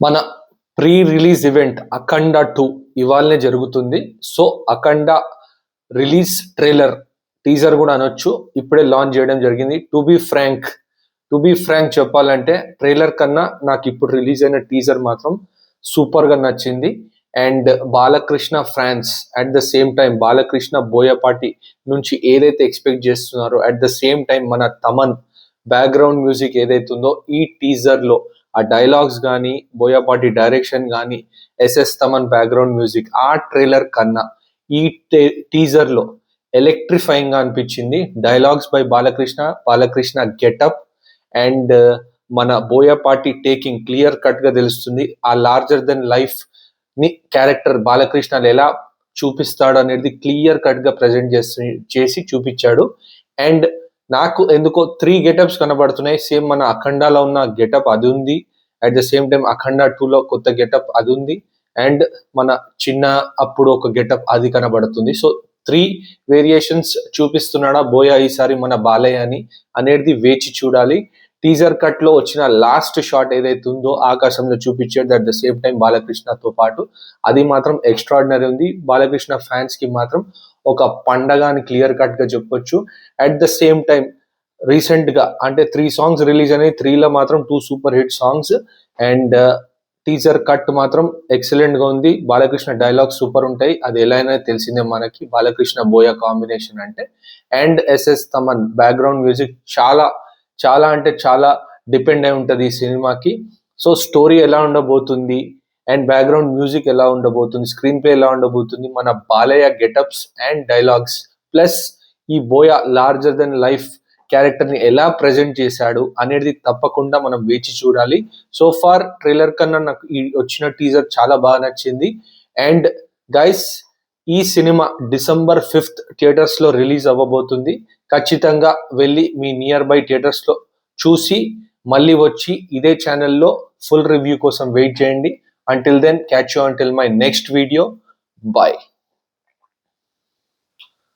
మన pre release event అఖండ 2 ఇవాళనే జరుగుతుంది. సో అఖండ రిలీజ్ ట్రైలర్ టీజర్ కూడా అనొచ్చు ఇప్పుడే లాంచ్ చేయడం జరిగింది. టు బి ఫ్రాంక్ చెప్పాలంటే ట్రైలర్ కన్నా నాకు ఇప్పుడు రిలీజ్ అయిన టీజర్ మాత్రం సూపర్ గా నచ్చింది. And Balakrishna fans at the same time Balakrishna Boyapati నుంచి ఏదైతే ఎక్స్పెక్ట్ చేస్తున్నారో అట్ ద సేమ్ టైం మన తమన్ బ్యాక్గ్రౌండ్ మ్యూజిక్ ఏదైతే ఉందో ఈ టీజర్ లో ఆ డైలాగ్స్ కానీ బోయపాటి డైరెక్షన్ కానీ ఎస్ఎస్ తమన్ బ్యాక్గ్రౌండ్ మ్యూజిక్ ఆ ట్రైలర్ కన్నా ఈ టీజర్ లో ఎలక్ట్రిఫైయింగ్ గా అనిపించింది. Dialogues by Balakrishna getup and మన బోయపాటి టేకింగ్ క్లియర్ కట్ గా తెలుస్తుంది. ఆ లార్జర్ దెన్ లైఫ్ ని క్యారెక్టర్ బాలకృష్ణ ఎలా చూపిస్తాడు అనేది క్లియర్ కట్ గా ప్రజెంట్ చేసి చూపించాడు. అండ్ నాకు ఎందుకో 3 గెటప్స్ కనబడుతున్నాయి. సేమ్ మన అఖండాలో ఉన్న గెటప్ అది ఉంది, అట్ ద సేమ్ టైం అఖండ 2 లో కొత్త గెటప్ అది ఉంది, అండ్ మన చిన్న అప్పుడు ఒక గెటప్ అది కనబడుతుంది. సో 3 వేరియేషన్స్ చూపిస్తున్నాడా బోయ ఈసారి మన బాలయ్య అని అనేది వేచి చూడాలి. టీజర్ కట్ లో వచ్చిన లాస్ట్ షాట్ ఏదైతే ఉందో ఆకాశంలో చూపించాడు అట్ ద సేమ్ టైం బాలకృష్ణతో పాటు అది మాత్రం ఎక్స్ట్రాడినరీ ఉంది. బాలకృష్ణ ఫ్యాన్స్ కి మాత్రం ఒక పండగ అని క్లియర్ కట్ గా చెప్పొచ్చు. At the same time recent గా అంటే 3 సాంగ్స్ రిలీజ్ అయినాయి. 3లో మాత్రం 2 super hit songs and teaser cut మాత్రం ఎక్సలెంట్ గా ఉంది. బాలకృష్ణ డైలాగ్ సూపర్ ఉంటాయి, అది ఎలా అయినా తెలిసిందే మనకి బాలకృష్ణ బోయ కాంబినేషన్ అంటే. And SS Thaman background music చాలా అంటే చాలా డిపెండ్ అయి ఉంటది ఈ సినిమాకి. సో స్టోరీ ఎలా ఉండబోతుంది అండ్ బ్యాక్గ్రౌండ్ మ్యూజిక్ ఎలా ఉండబోతుంది, స్క్రీన్ ప్లే ఎలా ఉండబోతుంది, మన Balayya getups and dialogues plus ఈ బోయ లార్జర్ దెన్ లైఫ్ క్యారెక్టర్ ని ఎలా ప్రజెంట్ చేశాడు అనేది తప్పకుండా మనం వేచి చూడాలి. సో ఫార్ ట్రైలర్ కన్నా నాకు ఈ వచ్చిన టీజర్ చాలా బాగా నచ్చింది. అండ్ గైస్ ఈ సినిమా December 5th థియేటర్స్ లో రిలీజ్ అవ్వబోతుంది. ఖచ్చితంగా వెళ్ళి మీ నియర్ బై థియేటర్స్ లో చూసి మళ్ళీ వచ్చి ఇదే ఛానల్లో ఫుల్ రివ్యూ కోసం వెయిట్ చేయండి. Until then catch you until my next video. Bye.